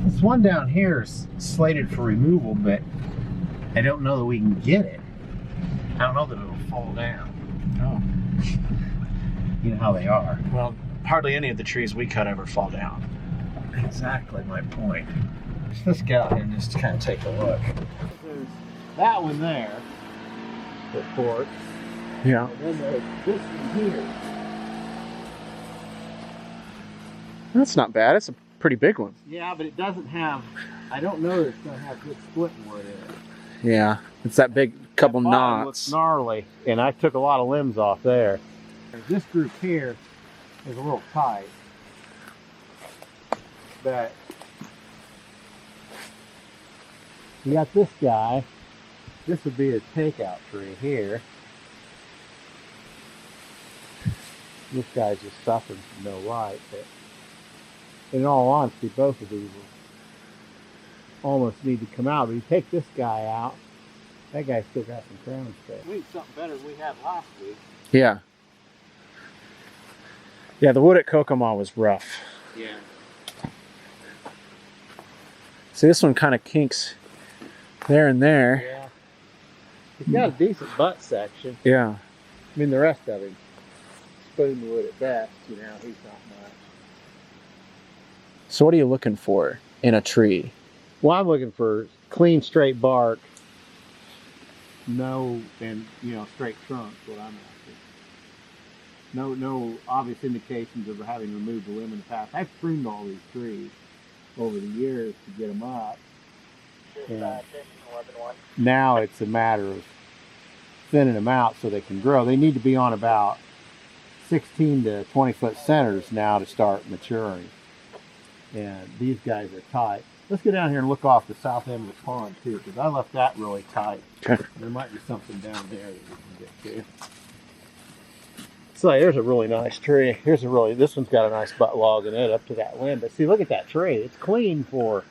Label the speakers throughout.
Speaker 1: This one down here is slated for removal, but I don't know that we can get it. I don't know that it'll fall down.
Speaker 2: Oh.
Speaker 1: You know how they are.
Speaker 2: Well, hardly any of the trees we cut ever fall down.
Speaker 1: Exactly my point. Let's get out here and just kind of take a look. There's that one there, the port.
Speaker 2: Yeah.
Speaker 1: And then there's this one here.
Speaker 2: That's not bad. It's a pretty big one.
Speaker 1: Yeah, but it doesn't have, I don't know that it's going to have good splitting wood in it.
Speaker 2: Yeah. It's that big couple
Speaker 1: That bottom looks
Speaker 2: knots.
Speaker 1: gnarly, and I took a lot of limbs off there. This group here is a little tight, but you got this guy. This would be a takeout tree here. This guy's just suffering from no light, but in all honesty, both of these will almost need to come out. But you take this guy out, that guy's still got some crown space. We need something better than we had last week.
Speaker 2: Yeah. Yeah, the wood at Kokomo was rough.
Speaker 1: Yeah.
Speaker 2: See, this one kind of kinks there and there.
Speaker 1: Yeah. He's got a decent butt section.
Speaker 2: Yeah.
Speaker 1: I mean, the rest of him, spoon wood at best, you know, he's not much.
Speaker 2: So what are you looking for in a tree?
Speaker 1: Well, I'm looking for clean, straight bark. No, and, you know, straight trunks, what I'm after. No obvious indications of having removed a limb in the past. I've pruned all these trees over the years to get them up. And now it's a matter of thinning them out so they can grow. They need to be on about 16 to 20 foot centers now to start maturing. And these guys are tight. Let's go down here and look off the south end of the pond too, because I left that really tight.
Speaker 2: Okay.
Speaker 1: There might be something down there that we can get to. So there's a really nice tree. This one's got a nice butt log in it up to that limb. But see, look at that tree. It's clean for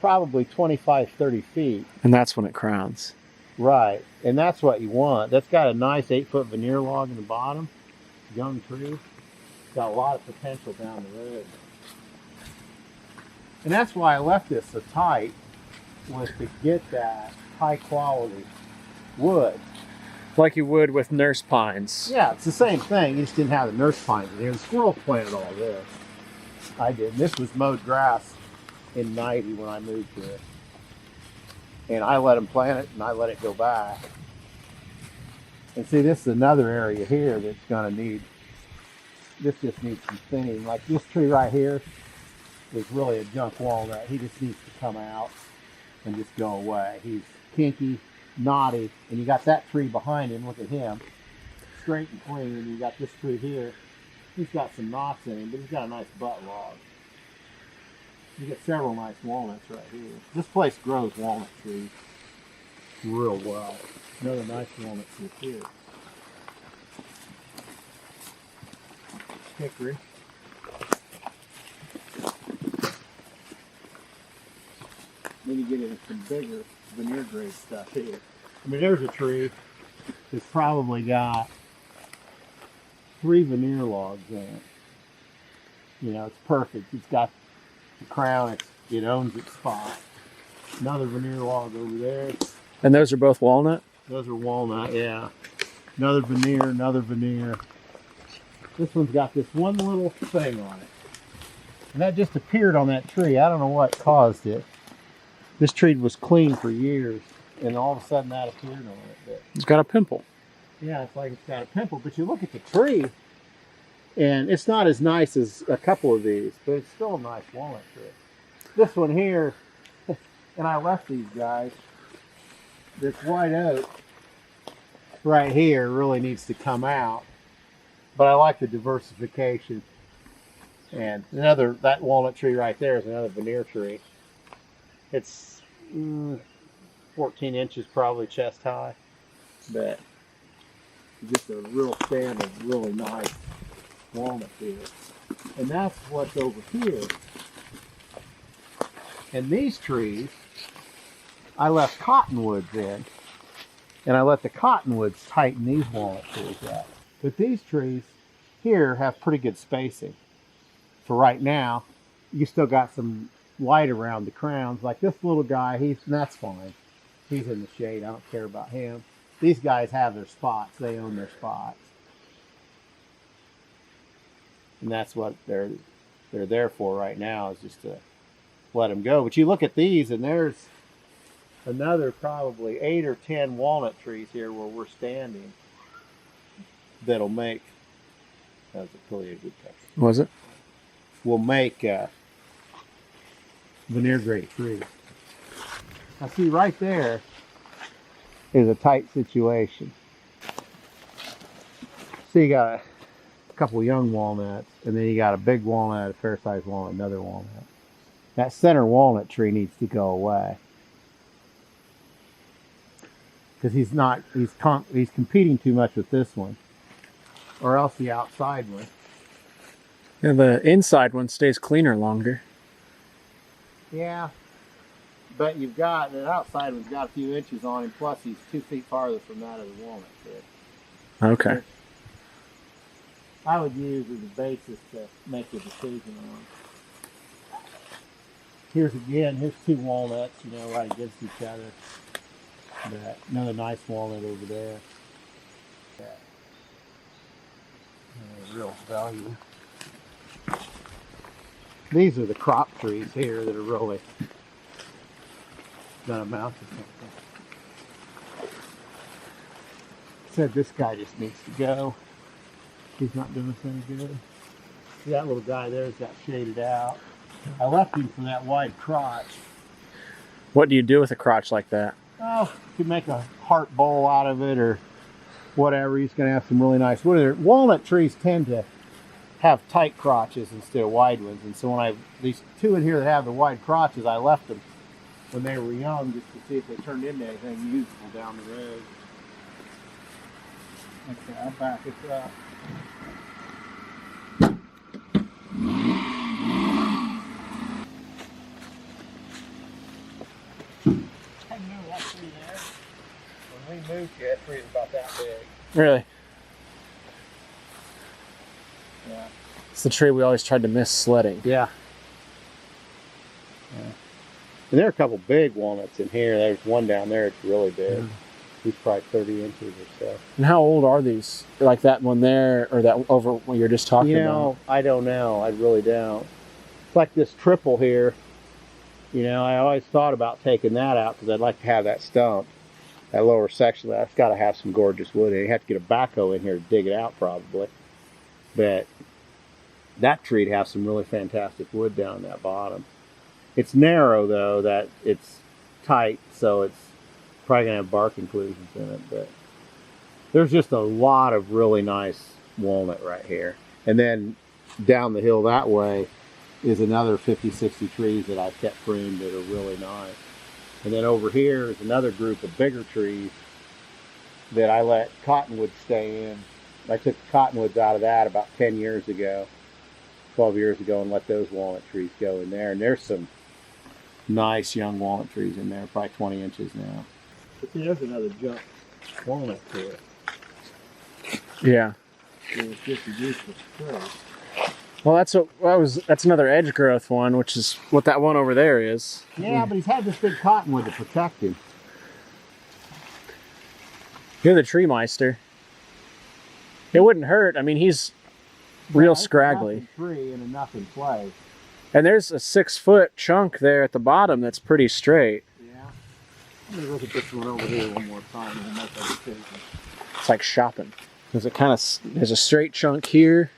Speaker 1: probably 25, 30 feet.
Speaker 2: And that's when it crowns.
Speaker 1: Right. And that's what you want. That's got a nice 8-foot veneer log in the bottom. Young tree. Got a lot of potential down the road. And that's why I left this so tight, was to get that high quality wood.
Speaker 2: Like you would with nurse pines.
Speaker 1: Yeah, it's the same thing. You just didn't have the nurse pines in here. The squirrel planted all this. I did. And this was mowed grass in 90 when I moved here. And I let them plant it and I let it go back. And see, this is another area here that's going to need, this just needs some thinning. Like this tree right here is really a junk walnut. He just needs to come out and just go away. He's kinky, knotty, and you got that tree behind him. Look at him, straight and clean. And you got this tree here. He's got some knots in him, but he's got a nice butt log. You get several nice walnuts right here. This place grows walnut trees real well. Another nice walnut tree here. Hickory. Then you get into some bigger veneer grade stuff here. I mean, there's a tree that's probably got 3 veneer logs in it. You know, it's perfect. It's got the crown, it owns its spot. Another veneer log over there.
Speaker 2: And those are both walnut?
Speaker 1: Those are walnut, yeah. Another veneer. This one's got this one little thing on it. And that just appeared on that tree. I don't know what caused it. This tree was clean for years, and all of a sudden that appeared on it. But
Speaker 2: It's got a pimple.
Speaker 1: yeah, it's like it's got a pimple. But you look at the tree, and it's not as nice as a couple of these, but it's still a nice walnut tree. This one here, and I left these guys, this white oak right here really needs to come out. But I like the diversification. And that walnut tree right there is another veneer tree. It's 14 inches probably chest high, but just a real stand of really nice walnut here. And that's what's over here. And these trees, I left cottonwoods in, and I let the cottonwoods tighten these walnut trees up. But these trees here have pretty good spacing. For right now, you still got some light around the crowns. Like this little guy, that's fine. He's in the shade. I don't care about him. These guys have their spots. They own their spots. And that's what they're there for right now, is just to let them go. But you look at these, and there's another probably 8 or 10 walnut trees here where we're standing that'll make, that was really a good picture.
Speaker 2: Was it?
Speaker 1: Will make veneer grade trees. Now see, right there is a tight situation. So you got a couple young walnuts, and then you got a big walnut, a fair-sized walnut, another walnut. That center walnut tree needs to go away because he's competing too much with this one, or else the outside one.
Speaker 2: Yeah, the inside one stays cleaner longer.
Speaker 1: Yeah, but you've got the outside one's got a few inches on him. Plus, he's 2 feet farther from that of the walnut tree.
Speaker 2: Okay.
Speaker 1: I would use as a basis to make a decision on. Here's 2 walnuts, right against each other. But another nice walnut over there. Real value. These are the crop trees here that are really gonna amount to something. Said this guy just needs to go. He's not doing us any good. See, that little guy there's got shaded out. I left him for that wide crotch.
Speaker 2: What do you do with a crotch like that?
Speaker 1: Oh, you could make a heart bowl out of it or whatever. He's going to have some really nice wood. Walnut trees tend to have tight crotches instead of wide ones. And so these 2 in here that have the wide crotches, I left them when they were young just to see if they turned into anything useful down the road. Okay, I'll back this up. I knew that tree there. When we moved here, that tree was about that big.
Speaker 2: Really?
Speaker 1: Yeah.
Speaker 2: It's the tree we always tried to miss sledding.
Speaker 1: Yeah. And there are a couple big walnuts in here. There's one down there that's really big.
Speaker 2: Yeah.
Speaker 1: He's probably 30 inches or so.
Speaker 2: And how old are these? Like that one there, or that over what you're just talking about?
Speaker 1: I don't know. I really don't. It's like this triple here. I always thought about taking that out because I'd like to have that stump, that lower section. That's got to have some gorgeous wood in it. You have to get a backhoe in here to dig it out probably. But that tree'd have some really fantastic wood down that bottom. It's narrow though, that it's tight, so it's probably gonna have bark inclusions in it. But there's just a lot of really nice walnut right here. And then down the hill that way is another 50, 60 trees that I've kept pruned that are really nice. And then over here is another group of bigger trees that I let cottonwood stay in. I took the cottonwoods out of that about 10 years ago, 12 years ago, and let those walnut trees go in there. And there's some nice young walnut trees in there, probably 20 inches now. But there's another junk walnut to it.
Speaker 2: Yeah.
Speaker 1: It's just a useless tree.
Speaker 2: Well, that's another edge growth one, which is what that one over there is.
Speaker 1: Yeah, but he's had this big cottonwood to protect him.
Speaker 2: You're the tree meister. It wouldn't hurt. I mean, he's real scraggly.
Speaker 1: Tree in a nothing place.
Speaker 2: And there's a 6-foot chunk there at the bottom that's pretty straight.
Speaker 1: Yeah. Let me look at this one over here one more time and we'll make that decision.
Speaker 2: It's like shopping. There's a straight chunk here.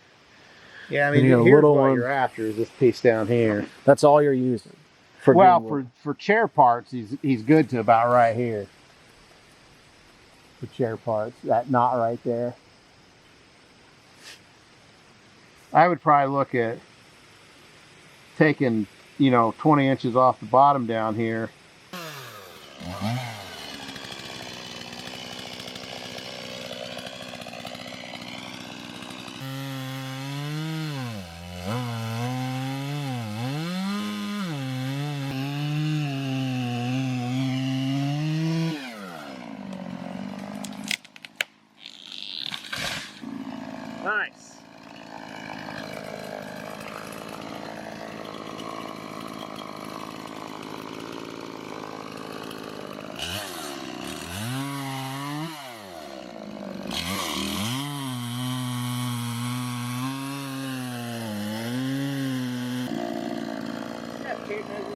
Speaker 1: Yeah, I mean,
Speaker 2: here's
Speaker 1: here's
Speaker 2: what
Speaker 1: what you're after is this piece down here.
Speaker 2: That's all you're using.
Speaker 1: For chair parts, he's good to about right here. For chair parts, that knot right there. I would probably look at taking, 20 inches off the bottom down here.
Speaker 2: Nice.
Speaker 1: tape measure?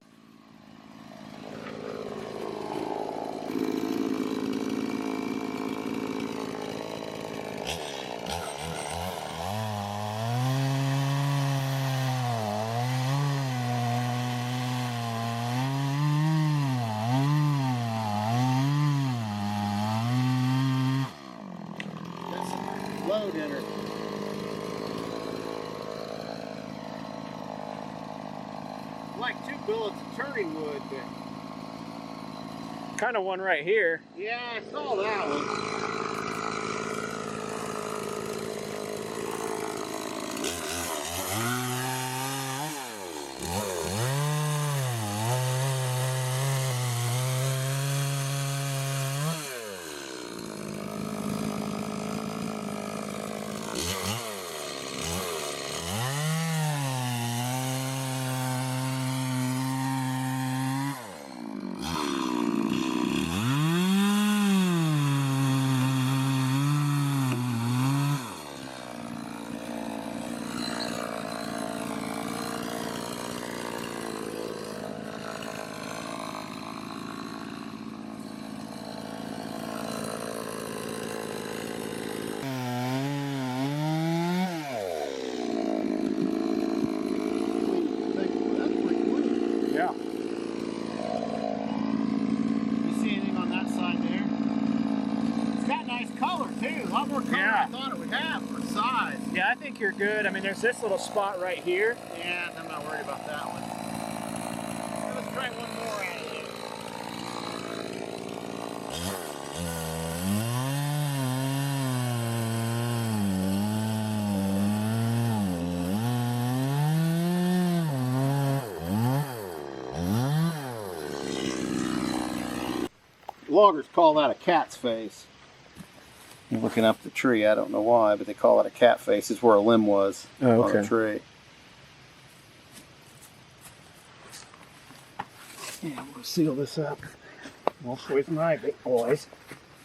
Speaker 1: Load in her. Like 2 billets of turning wood, but
Speaker 2: Kind of one right here.
Speaker 1: yeah, I saw that one.
Speaker 2: Yeah.
Speaker 1: You see anything on that side there? It's got nice color too. A lot more color
Speaker 2: Yeah.
Speaker 1: than I thought it would have for size.
Speaker 2: Yeah, I think you're good. I mean, there's this little spot right here.
Speaker 1: Yeah, I'm not worried about that one. Let's try one more out of here. Loggers call that a cat's face. You're looking up the tree. I don't know why, but they call it a cat face. It's where a limb was
Speaker 2: Oh,
Speaker 1: on
Speaker 2: okay.
Speaker 1: a tree. Yeah, we'll seal this up. With my big boys.